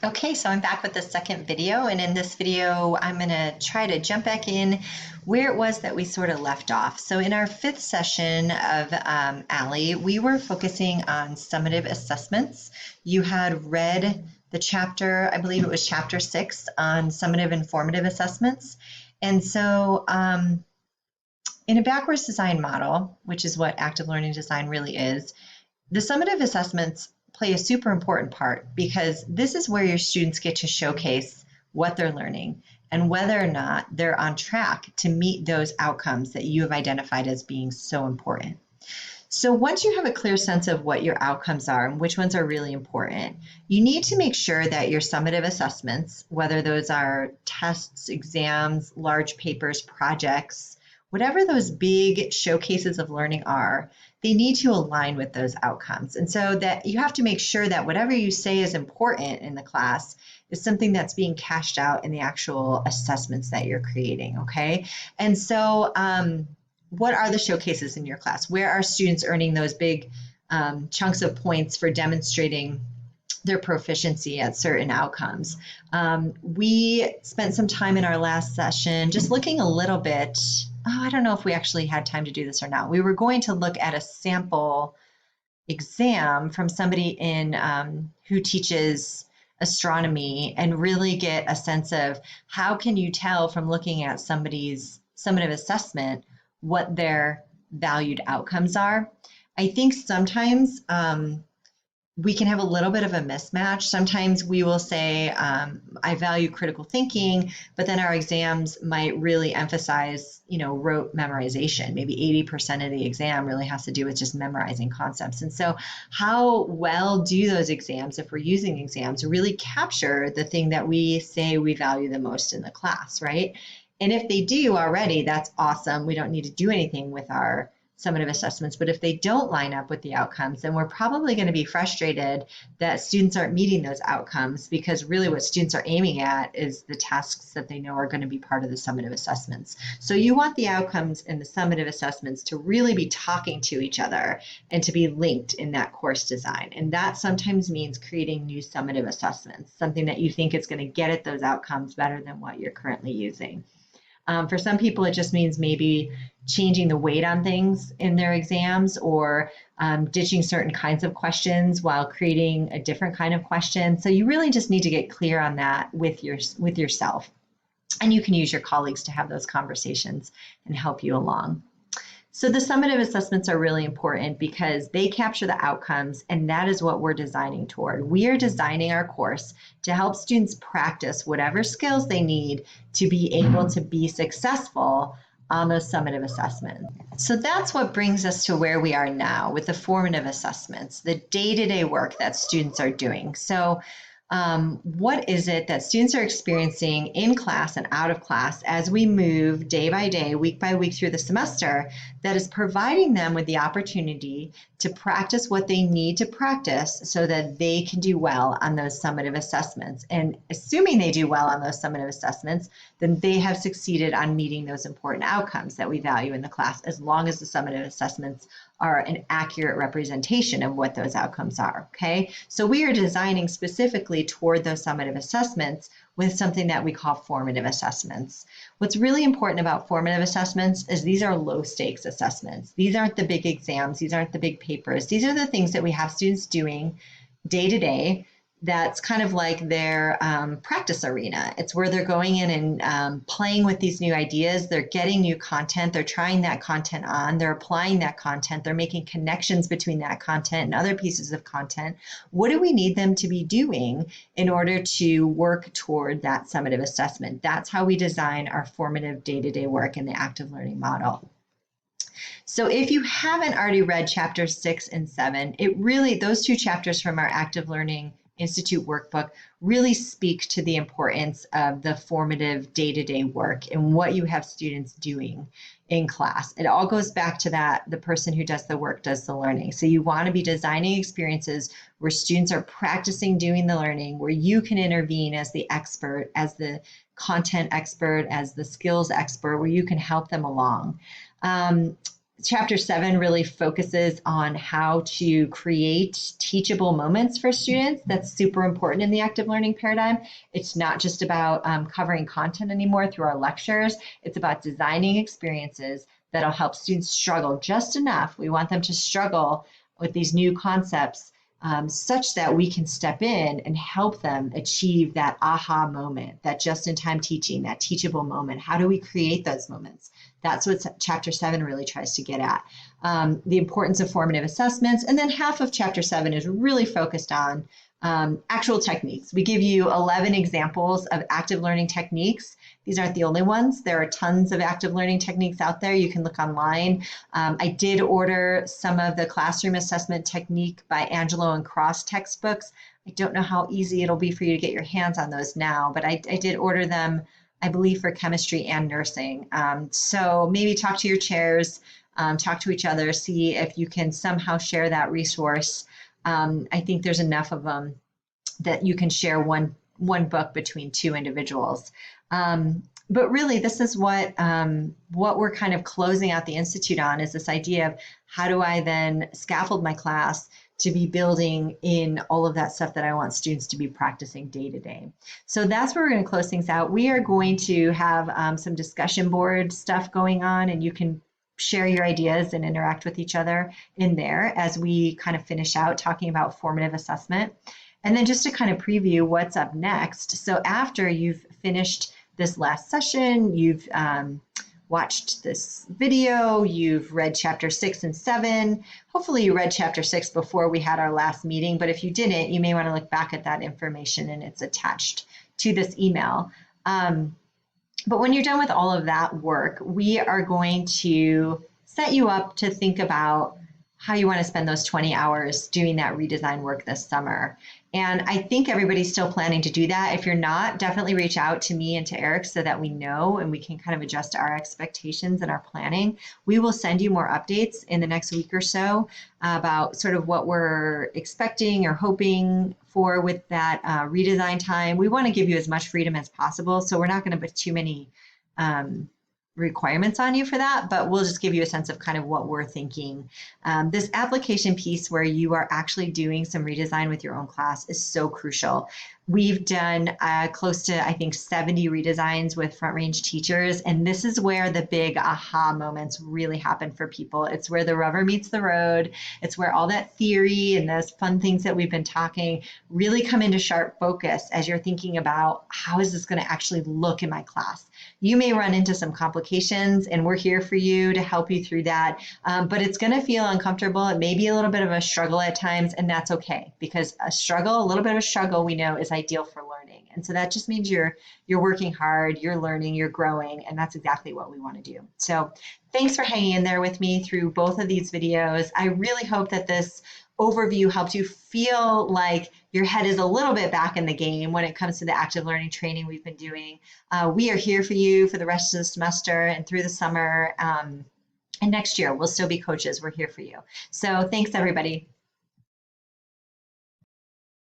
Okay, so I'm back with the second video, and in this video, I'm going to try to jump back in where it was that we sort of left off. So in our fifth session of ALLY, we were focusing on summative assessments. You had read the chapter, I believe it was chapter 6 on summative and formative assessments. And so in a backwards design model, which is what active learning design really is, the summative assessments play a super important part because this is where your students get to showcase what they're learning and whether or not they're on track to meet those outcomes that you have identified as being so important. So once you have a clear sense of what your outcomes are and which ones are really important, you need to make sure that your summative assessments, whether those are tests, exams, large papers, projects, whatever those big showcases of learning are, they need to align with those outcomes. And so that you have to make sure that whatever you say is important in the class is something that's being cashed out in the actual assessments that you're creating, okay? And so what are the showcases in your class? Where are students earning those big chunks of points for demonstrating their proficiency at certain outcomes? We spent some time in our last session just looking a little bit. I don't know if we actually had time to do this or not. We were going to look at a sample exam from somebody in who teaches astronomy and really get a sense of how can you tell from looking at somebody's summative assessment what their valued outcomes are. I think sometimes we can have a little bit of a mismatch. Sometimes we will say, I value critical thinking, but then our exams might really emphasize, rote memorization. Maybe 80% of the exam really has to do with just memorizing concepts. And so how well do those exams, if we're using exams, really capture the thing that we say we value the most in the class, right? And if they do already, that's awesome. We don't need to do anything with our summative assessments. But if they don't line up with the outcomes, then we're probably going to be frustrated that students aren't meeting those outcomes, because really what students are aiming at is the tasks that they know are going to be part of the summative assessments. So you want the outcomes in the summative assessments to really be talking to each other and to be linked in that course design. And that sometimes means creating new summative assessments, something that you think is going to get at those outcomes better than what you're currently using. For some people, it just means maybe changing the weight on things in their exams, or ditching certain kinds of questions while creating a different kind of question. So you really just need to get clear on that with yourself. And you can use your colleagues to have those conversations and help you along. So the summative assessments are really important because they capture the outcomes, and that is what we're designing toward. We are designing our course to help students practice whatever skills they need to be able to be successful on those summative assessments. So that's what brings us to where we are now with the formative assessments, the day-to-day work that students are doing. So what is it that students are experiencing in class and out of class as we move day by day, week by week through the semester, that is providing them with the opportunity to practice what they need to practice so that they can do well on those summative assessments? And assuming they do well on those summative assessments, then they have succeeded on meeting those important outcomes that we value in the class, as long as the summative assessments are an accurate representation of what those outcomes are, okay? So we are designing specifically toward those summative assessments with something that we call formative assessments. What's really important about formative assessments is these are low stakes assessments. These aren't the big exams. These aren't the big papers. These are the things that we have students doing day to day. That's kind of like their practice arena. It's where they're going in and playing with these new ideas. They're getting new content. They're trying that content on. They're applying that content. They're making connections between that content and other pieces of content. What do we need them to be doing in order to work toward that summative assessment? That's how we design our formative day-to-day work in the active learning model. So if you haven't already read chapters 6 and 7, those two chapters from our Active Learning Institute workbook really speak to the importance of the formative day-to-day work and what you have students doing in class. It all goes back to that the person who does the work does the learning. So you want to be designing experiences where students are practicing doing the learning, where you can intervene as the expert, as the content expert, as the skills expert, where you can help them along. Chapter 7 really focuses on how to create teachable moments for students. That's super important in the active learning paradigm. It's not just about covering content anymore through our lectures. It's about designing experiences that'll help students struggle just enough. We want them to struggle with these new concepts such that we can step in and help them achieve that aha moment, that just-in-time teaching, that teachable moment. How do we create those moments? That's what Chapter 7 really tries to get at. The importance of formative assessments. And then half of Chapter 7 is really focused on actual techniques. We give you 11 examples of active learning techniques. These aren't the only ones. There are tons of active learning techniques out there. You can look online. I did order some of the classroom assessment technique by Angelo and Cross textbooks. I don't know how easy it'll be for you to get your hands on those now, but I did order them, I believe, for chemistry and nursing. So maybe talk to your chairs, talk to each other, see if you can somehow share that resource. I think there's enough of them that you can share one book between two individuals. But really, this is what we're kind of closing out the Institute on, is this idea of how do I then scaffold my class to be building in all of that stuff that I want students to be practicing day to day. So that's where we're going to close things out. We are going to have some discussion board stuff going on, and you can share your ideas and interact with each other in there as we kind of finish out talking about formative assessment. And then just to kind of preview what's up next. So after you've finished this last session, you've watched this video, you've read chapter 6 and 7. Hopefully you read chapter 6 before we had our last meeting, but if you didn't, you may want to look back at that information, and it's attached to this email. But when you're done with all of that work, we are going to set you up to think about how you want to spend those 20 hours doing that redesign work this summer. And I think everybody's still planning to do that. If you're not, definitely reach out to me and to Eric so that we know and we can kind of adjust our expectations and our planning. We will send you more updates in the next week or so about sort of what we're expecting or hoping for with that redesign time. We want to give you as much freedom as possible, so we're not going to put too many requirements on you for that, but we'll just give you a sense of kind of what we're thinking. This application piece where you are actually doing some redesign with your own class is so crucial. We've done close to, I think, 70 redesigns with Front Range teachers, and this is where the big aha moments really happen for people. It's where the rubber meets the road. It's where all that theory and those fun things that we've been talking really come into sharp focus as you're thinking about how is this going to actually look in my class. You may run into some complications, and we're here for you to help you through that, but it's going to feel uncomfortable. It may be a little bit of a struggle at times, and that's okay, because a little bit of a struggle, we know, is ideal for learning. And so that just means you're working hard, you're learning, you're growing, and that's exactly what we want to do. So thanks for hanging in there with me through both of these videos. I really hope that this overview helped you feel like your head is a little bit back in the game when it comes to the active learning training we've been doing. We are here for you for the rest of the semester and through the summer. And next year, we'll still be coaches. We're here for you. So thanks, everybody.